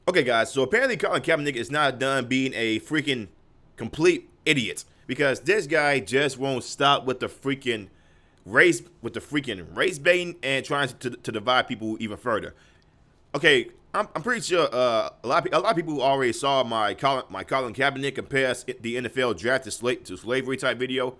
Okay, guys. So apparently, Colin Kaepernick is not done being a freaking complete idiot because this guy just won't stop with the freaking race baiting and trying to divide people even further. Okay, I'm pretty sure a lot of people already saw my Colin Kaepernick compares the NFL draft to slavery type video.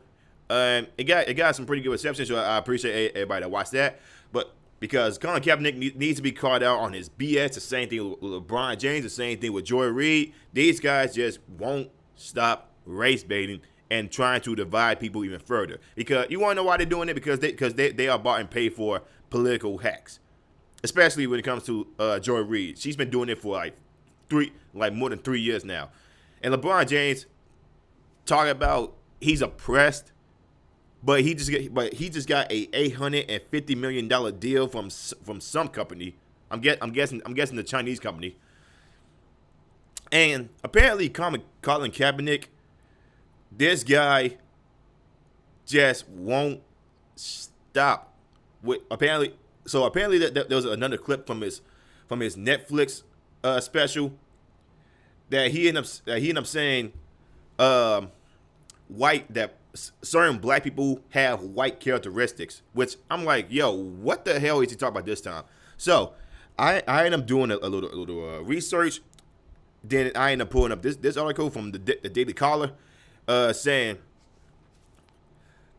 It got some pretty good reception, so I appreciate everybody that watched that. But because Colin Kaepernick needs to be called out on his BS, the same thing with LeBron James, the same thing with Joy Reid. These guys just won't stop race baiting and trying to divide people even further. Because you want to know why they're doing it? Because they are bought and paid for political hacks, especially when it comes to Joy Reid. She's been doing it for like more than 3 years now. And LeBron James talking about he's oppressed, but he just got a $850 million deal from some company. I'm guessing the Chinese company. And apparently, Colin Kaepernick, this guy just won't stop. Apparently there was another clip from his Netflix special that he ended up saying that certain black people have white characteristics, which I'm like, yo, what the hell is he talking about this time? So I ended up doing a little research. Then I ended up pulling up this article from the Daily Caller, saying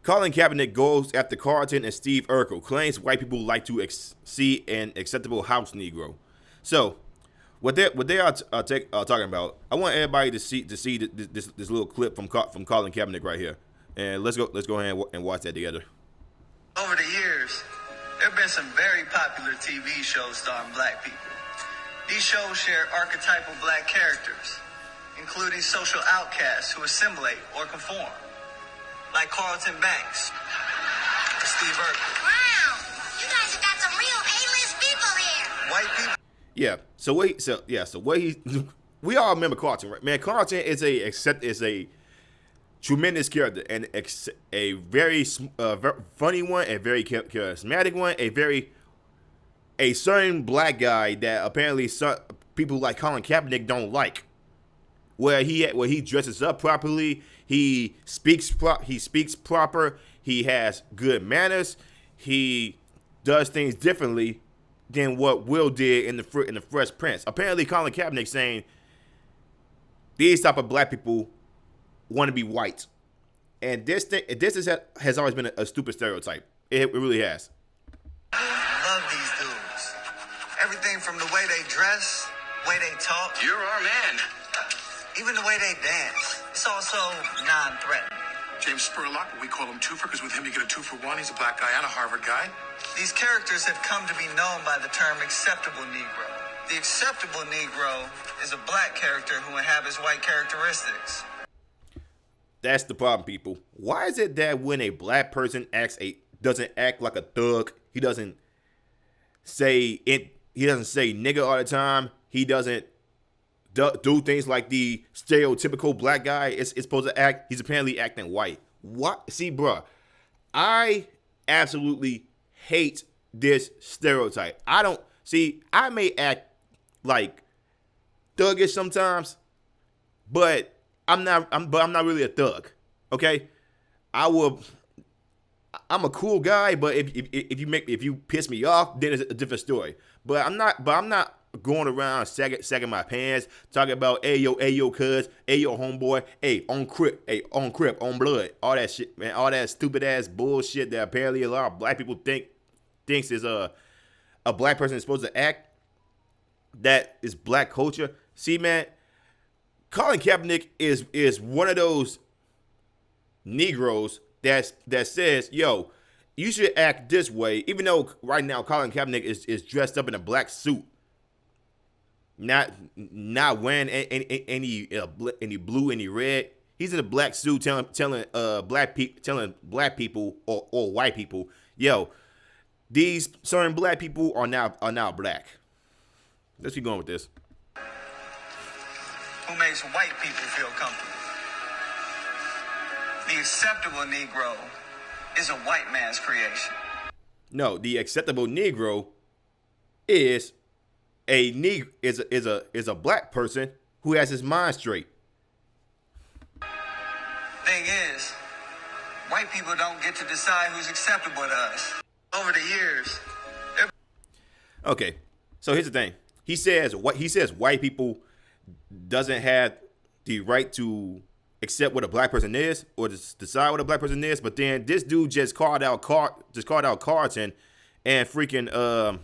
Colin Kaepernick goes after Carlton and Steve Urkel, claims white people like to see an acceptable house Negro. So what they are talking about, I want everybody to see this little clip from Colin Kaepernick right here, and let's go ahead and watch that together. Over the years, there have been some very popular TV shows starring black people. These shows share archetypal black characters, including social outcasts who assimilate or conform, like Carlton Banks or Steve Urkel. Wow, you guys have got some real A-list people here. White people. Yeah. So what he we all remember Carlton, right? Man, Carlton is a tremendous character and a very funny one, a very charismatic one, a certain black guy that apparently people like Colin Kaepernick don't like. Where he dresses up properly, he speaks proper, he has good manners, he does things differently than what Will did in the Fresh Prince. Apparently, Colin Kaepernick saying these type of black people want to be white, and this has always been a stupid stereotype. It really has. Love these dudes. Everything from the way they dress, way they talk. You're our man. Even the way they dance. It's also non-threatening. James Spurlock, we call him Twofer because with him you get a 2-for-1. He's a black guy and a Harvard guy. These characters have come to be known by the term acceptable Negro. The acceptable Negro is a black character who inhabits white characteristics. That's the problem, people. Why is it that when a black person doesn't act like a thug, he doesn't say nigga all the time, he doesn't do things like the stereotypical black guy is supposed to act, he's apparently acting white. What? See, bruh, I absolutely hate this stereotype. I may act like thuggish sometimes, but I'm not really a thug. Okay? I'm a cool guy, but if you piss me off, then it's a different story. But I'm not going around sagging my pants, talking about hey yo, cuz, hey yo, homeboy, hey, on crip, on blood, all that shit, man, all that stupid ass bullshit that apparently a lot of black people thinks is a black person is supposed to act. That is black culture. See, man, Colin Kaepernick is one of those Negroes that says, yo, you should act this way, even though right now Colin Kaepernick is dressed up in a black suit. Not wearing any blue, any red. He's in a black suit telling black people or white people, yo, these certain black people are now black. Let's keep going with this. Who makes white people feel comfortable. The acceptable Negro is a white man's creation. No, the acceptable Negro is a Negro is a black person who has his mind straight. Thing is, white people don't get to decide who's acceptable to us. Over the years, Okay, so here's the thing. He says white people doesn't have the right to accept what a black person is or to decide what a black person is. But then this dude just called out Carlton and freaking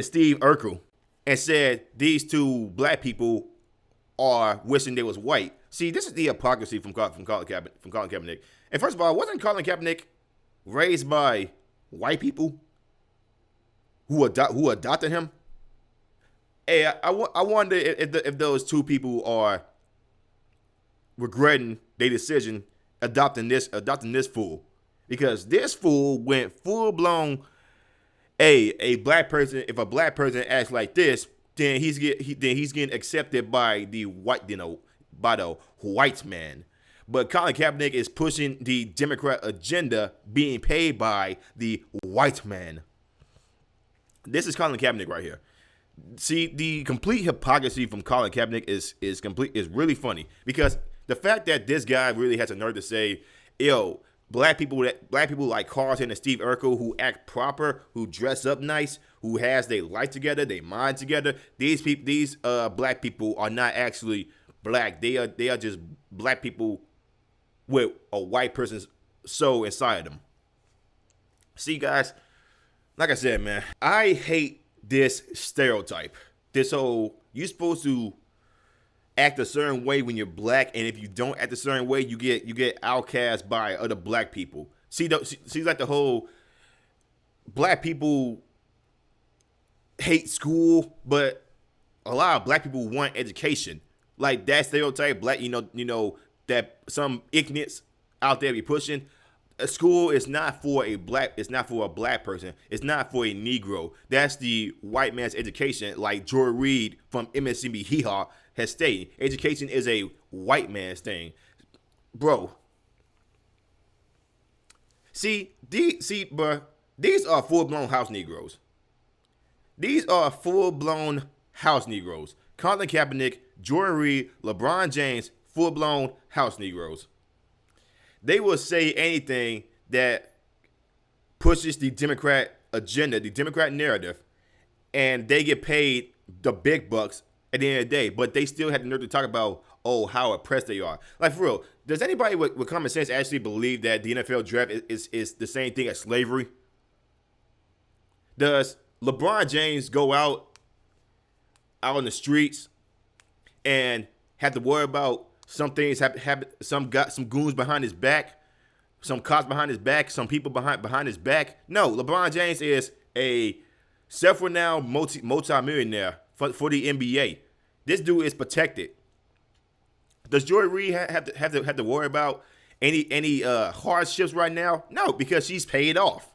Steve Urkel and said these two black people are wishing they was white. See, this is the hypocrisy from Colin Kaepernick. And first of all, wasn't Colin Kaepernick raised by white people who adopted him? Hey, I wonder if those two people are regretting their decision adopting this fool, because this fool went full blown. A black person, if a black person acts like this, then he's getting accepted by the white man. But Colin Kaepernick is pushing the Democrat agenda, being paid by the white man. This is Colin Kaepernick right here. See, the complete hypocrisy from Colin Kaepernick is really funny, because the fact that this guy really has a nerve to say, yo, black people like Carlton and Steve Urkel, who act proper, who dress up nice, who has their life together, their mind together, these black people are not actually black. They are just black people with a white person's soul inside them. See, guys, like I said, man, I hate this stereotype. This whole, you're supposed to act a certain way when you're black, and if you don't act a certain way, you get outcast by other black people. See, like the whole black people hate school, but a lot of black people want education. Like that stereotype, black, you know that some ignorance out there be pushing. A school is not for a black. It's not for a black person. It's not for a Negro. That's the white man's education. Like Joy Reid from MSNBC Hee Haw has stated, education is a white man's thing, bro. Bro, these are full-blown house Negroes. These are full-blown house Negroes. Colin Kaepernick, Joy Reid, LeBron James, full-blown house Negroes. They will say anything that pushes the Democrat agenda, the Democrat narrative, and they get paid the big bucks at the end of the day. But they still have the nerve to talk about, oh, how oppressed they are. Like, for real, does anybody with common sense actually believe that the NFL draft is the same thing as slavery? Does LeBron James go out on the streets and have to worry about some things have some goons behind his back, some cops behind his back, some people behind his back? No, LeBron James is a self-renowned multi-millionaire for the NBA. This dude is protected. Does Joy Reid have to worry about any hardships right now? No, because she's paid off.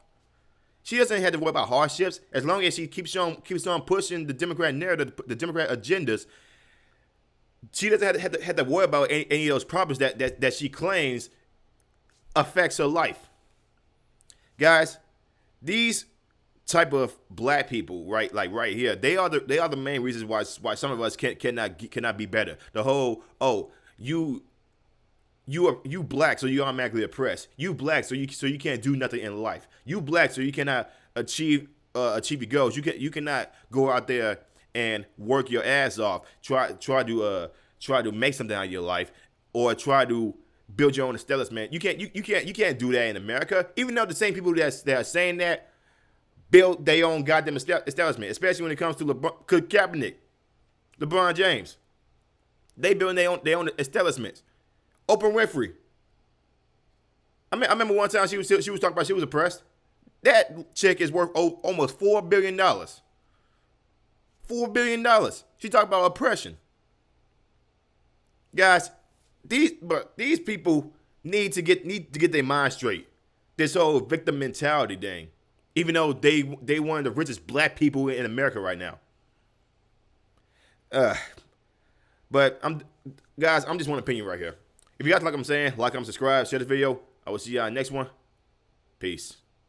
She doesn't have to worry about hardships as long as she keeps on pushing the Democrat narrative, the Democrat agendas. She doesn't have to worry about any of those problems that she claims affects her life. Guys, these type of black people, right, like right here, they are the main reasons why some of us cannot be better. The whole, oh, you black, so you automatically oppressed. You black, so you can't do nothing in life. You black, so you cannot achieve your goals. You cannot go out there and work your ass off, try to make something out of your life, or try to build your own establishment. You can't do that in America. Even though the same people that are saying that build their own goddamn establishment, especially when it comes to Kaepernick, LeBron James, they building their own establishments. Oprah Winfrey. I remember one time she was talking about she was oppressed. That chick is worth almost $4 billion. $4 billion. She talked about oppression. Guys, these people need to get their mind straight. This whole victim mentality thing. Even though they one of the richest black people in America right now. But I'm just one opinion right here. If you guys like what I'm saying, like, subscribe, share this video. I will see y'all next one. Peace.